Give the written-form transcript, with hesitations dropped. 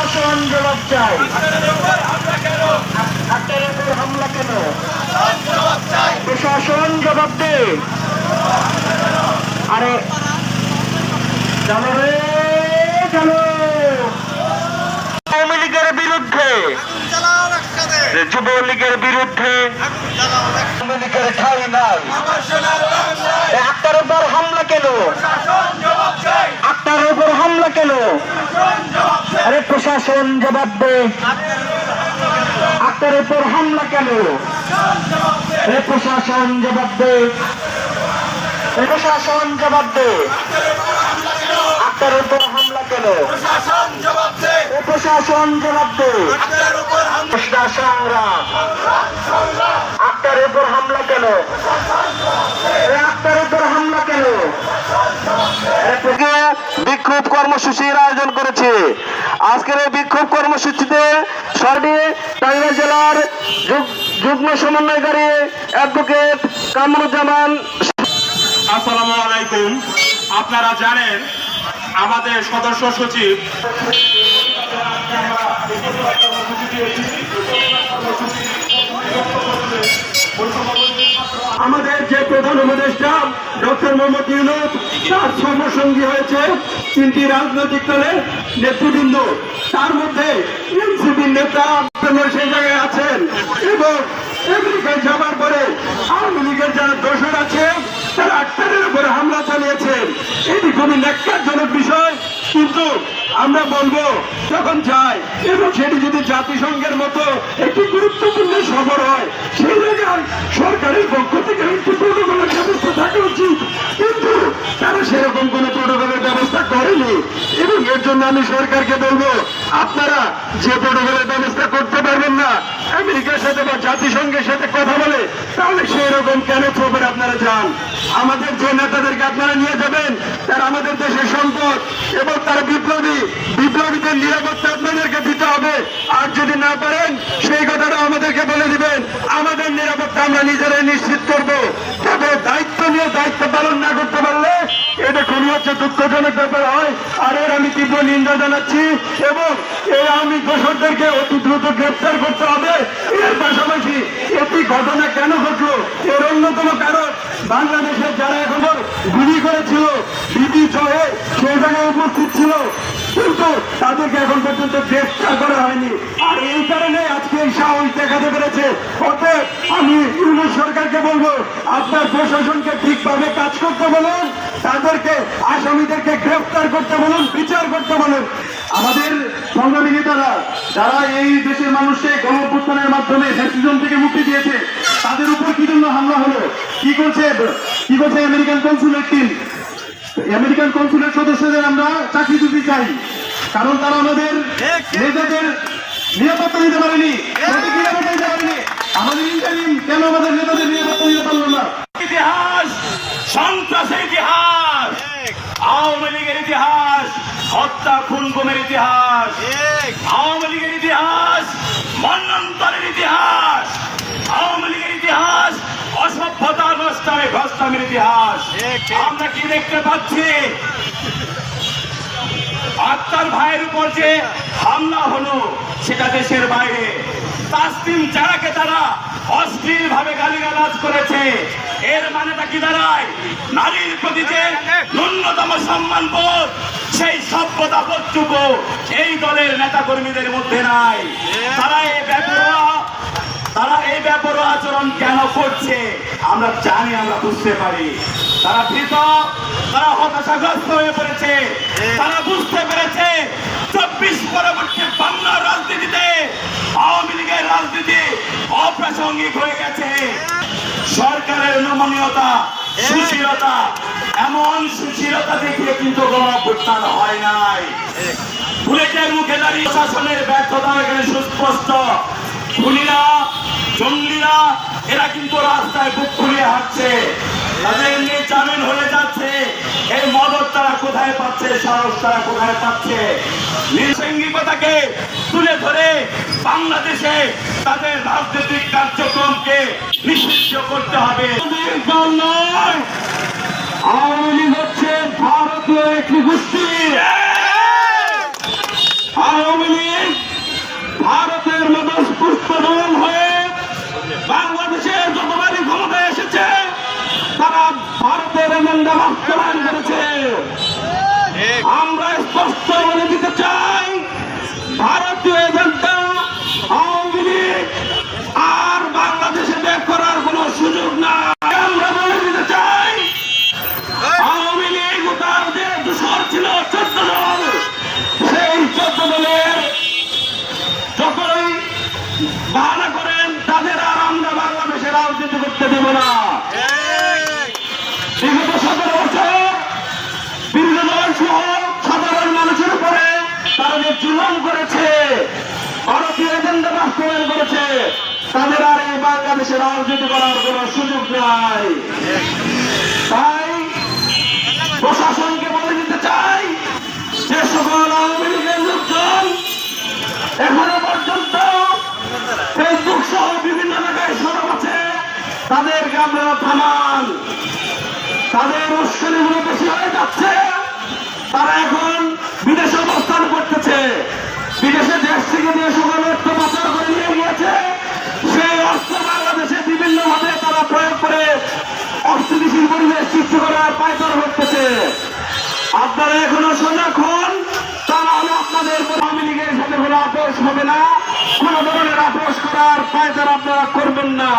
প্রশাসন জবাব চাই। ডাক্তারের উপর হামলা কেন? প্রশাসন জবাব দে। আরে চলো রে চলো। আওয়ামী লীগের বিরুদ্ধে, যুবলীগের বিরুদ্ধে আওয়ামী লীগের ঠাই নাই। ডাক্তারের উপর হামলা কেন? ডাক্তারের উপর হামলা কেন? আরে প্রশাসন জবাব দে। ডাক্তারের উপর হামলা কেন? আরে প্রশাসন জবাব দে। প্রশাসন জবাব দে। ডাক্তারের উপর হামলা কেন? প্রশাসন জবাব দে। সংগ্রাম। ডাক্তারের উপর হামলা কেন? ডাক্তারের উপর হামলা কেন? বিক্ষোভ কর্মসূচির আয়োজন করেছে। আজকের এই বিক্ষোভ কর্মসূচিতে টাঙ্গাইল জেলার যুগ্ম সমন্বয়কারী অ্যাডভোকেট কামরুজ্জামান। আসসালামু আলাইকুম। আপনারা জানেন আমাদের সদস্য সচিব আমাদের যে প্রধান উপদেষ্টা ডক্টর মোহাম্মদ ইউনূস, তার সর্বসঙ্গী হয়েছে 3টি রাজনৈতিক দলের নেতৃবৃন্দ। তার মধ্যে এনসিপির নেতা সেই জায়গায় আছেন এবং আমেরিকায় যাবার পরে আওয়ামী লীগের যারা দোষর আছে তারা ডাক্তারের উপরে হামলা চালিয়েছেন। এটি খুবই ন্যাক্কারজনক বিষয়। কিন্তু আমরা বলবো যখন যায় এবং সেটি যদি জাতিসংঘের মতো একটি গুরুত্বপূর্ণ সফর হয়, সেই জায়গায় সরকারের পক্ষ থেকে একটি প্রোটোকলের ব্যবস্থা থাকা উচিত। কিন্তু তারা সেরকম কোন প্রোটোকলের ব্যবস্থা করেনি এবং এর জন্য আমি সরকারকে বলবো, আপনারা যে প্রোটোকলের ব্যবস্থা করতে পারবেন না আমেরিকার সাথে বা জাতিসংঘের সাথে কথা বলে, তাহলে সেই রকম কেন খবর আপনারা যান? আমাদের যে নেতাদেরকে আপনারা নিয়ে যাবেন তারা আমাদের দেশের সম্পদ এবং তারা বিপ্লবীদের নিরাপত্তা আপনাদেরকে দিতে হবে। আর যদি না পারেন সেই কথাটা আমাদেরকে বলে দিবেন। আমাদের নিরাপত্তা আমরা নিজেরাই নিশ্চিত করবো। তবে দায়িত্ব নিয়ে দায়িত্ব পালন না করতে পারলে এটা খুবই হচ্ছে দুঃখজনক ব্যাপার হয়। আর এর আমি তীব্র নিন্দা জানাচ্ছি এবং এই আওয়ামী দোষরদেরকে অতি দ্রুত গ্রেফতার করতে হবে। এর পাশাপাশি এটি ঘটনা কেন ঘটলো এর অন্যতম কারণ বাংলাদেশের যারা এখন গুলি করেছিল বিবি জয়ে সেই জায়গায় উপস্থিত ছিল, কিন্তু তাদেরকে এখন পর্যন্ত গ্রেফতার করা হয়নি। আর এই কারণে আজকে এই সাহস দেখাতে পেরেছে। অতএব আমি ইউনূস সরকারকে বলবো, আপনার প্রশাসনকে ঠিকভাবে কাজ করতে বলুন, তাদেরকে আসামিদেরকে গ্রেফতার করতে বলুন, বিচার করতে বলুন। আমাদের সংগ্রামী নেতারা যারা এই দেশের মানুষকে গণঅভ্যুত্থানের মাধ্যমে ফ্যাসিজম থেকে মুক্তি দিয়েছে, তাদের উপর কি জন্য হামলা হলো? কি করছে American consulate team? American consulate সদস্যদের আমরা চাকরি দিতে চাই, কারণ তারা আমাদের নেতাদের নিরাপত্তা দিতে পারেনি। আমাদের ইন্টারিম কেন আমাদের নেতাদের নিরাপত্তা দিতে পারলো না? ইতিহাস সন্ত্রাসের ইতিহাস, আওয়ামী লীগের ইতিহাস হত্যা খুন গুমের ইতিহাস, আওয়ামী লীগের ইতিহাস মন্বন্তরের ইতিহাস, আওয়ামী লীগের ইতিহাস অসভ্যতা নষ্টামে ভ্রষ্টামের ইতিহাস। আমরা কি দেখতে পাচ্ছি? আক্তার ভাইয়ের উপর যে হামলা হলো সেটা দেশের বাইরে। তাসলিম জারাকে তারা অশ্লীল ভাবে গালিগালাজ করেছে। এর মানেটা কি দাঁড়ায়? নারীর প্রতি যে ন্যূনতম সম্মান বোধ, সেই সভ্যতা বোধটুকু এই দলের নেতা কর্মীদের মধ্যে নাই। তারা এই ব্যাপারও আচরণ কেন করছে আমরা জানি, আমরা বুঝতে পারি। তারা ভীত, তারা হতাশাগ্রস্ত হয়ে পড়েছে। তারা বুঝতে পেরেছে 24 পরবর্তী বাংলা রাজনীতিতে আওয়ামী লীগের রাজনীতি অপ্রাসঙ্গিক হয়ে গেছে। সরকারের নমনীয়তা, সুশীলতা, এমন সুশীলতা দেখিয়ে কিন্তু গণঅভ্যুত্থান হয় নাই। বুলেটের মুখে দাঁড়িয়ে শাসনের ব্যর্থতা এখানে সুস্পষ্ট। খুনিরা, জঙ্গিরা এরা কিন্তু রাস্তায় বুক খুলিয়ে হাঁটছে, তাদের নিয়ে জামিন হয়ে যাচ্ছে। এই মদত তারা কোথায় পাচ্ছে, সাহস তারা কোথায় পাচ্ছে? নৃশংসতাকে তুলে ধরে বাংলাদেশে তাদের রাজনৈতিক কার্যক্রমকে নিষিদ্ধ করতে হবে। আওয়ামী লীগ হচ্ছে ভারতীয় একটি গোষ্ঠী। আওয়ামী লীগ এজেন্ডা বাস্তবায়ন করেছে। আমরা স্পষ্ট বলে দিতে চাই, ভারতীয় এজেন্ডা আওয়ামী লীগ আর বাংলাদেশে ব্যাক করার কোনো সুযোগ নাই। আমরা বলে দিতে চাই, আওয়ামী লীগ ও তার যে দূষর ছিল 14 দল, সেই 14 দলের যতই বাহানা করেন তাদের আর আমরা বাংলাদেশে রাজনীতি করতে দেব না। বিগত 17 বছর বিরোধী দল সহ সাধারণ মানুষের উপরে তারা যে জুলুম করেছে, ভারতীয় এজেন্ডা বাস্তবায়ন করেছে, তাদের আর এই বাংলাদেশে রাজনীতি করার কোন সুযোগ নাই। তাই প্রশাসনকে বলে দিতে চাই, যে সকল আওয়ামী লীগের লোকজন এখনো পর্যন্ত ফেসবুক সহ বিভিন্ন জায়গায় সরব আছে, তাদেরকে আপনারা থামান। তাদের উস্কানিগুলো বেশি হয়ে যাচ্ছে। তারা এখন বিদেশে অবস্থান করতেছে, বিদেশে দেশ থেকে যে সকল অর্থ পাচার করে নিয়ে গিয়েছে, সেই অর্থ বাংলাদেশে বিভিন্ন ভাবে তারা প্রয়োগ করে অস্থিতিশীল পরিবেশ সৃষ্টি করার পায়তারা করতেছে। আপনারা এখনো সজাগ হন, তা নাহলে আপনাদের আওয়ামী লীগের সাথে কোনো আপোষ হবে না, কোনো ধরনের আপোষ করার পায়তারা আপনারা করবেন না।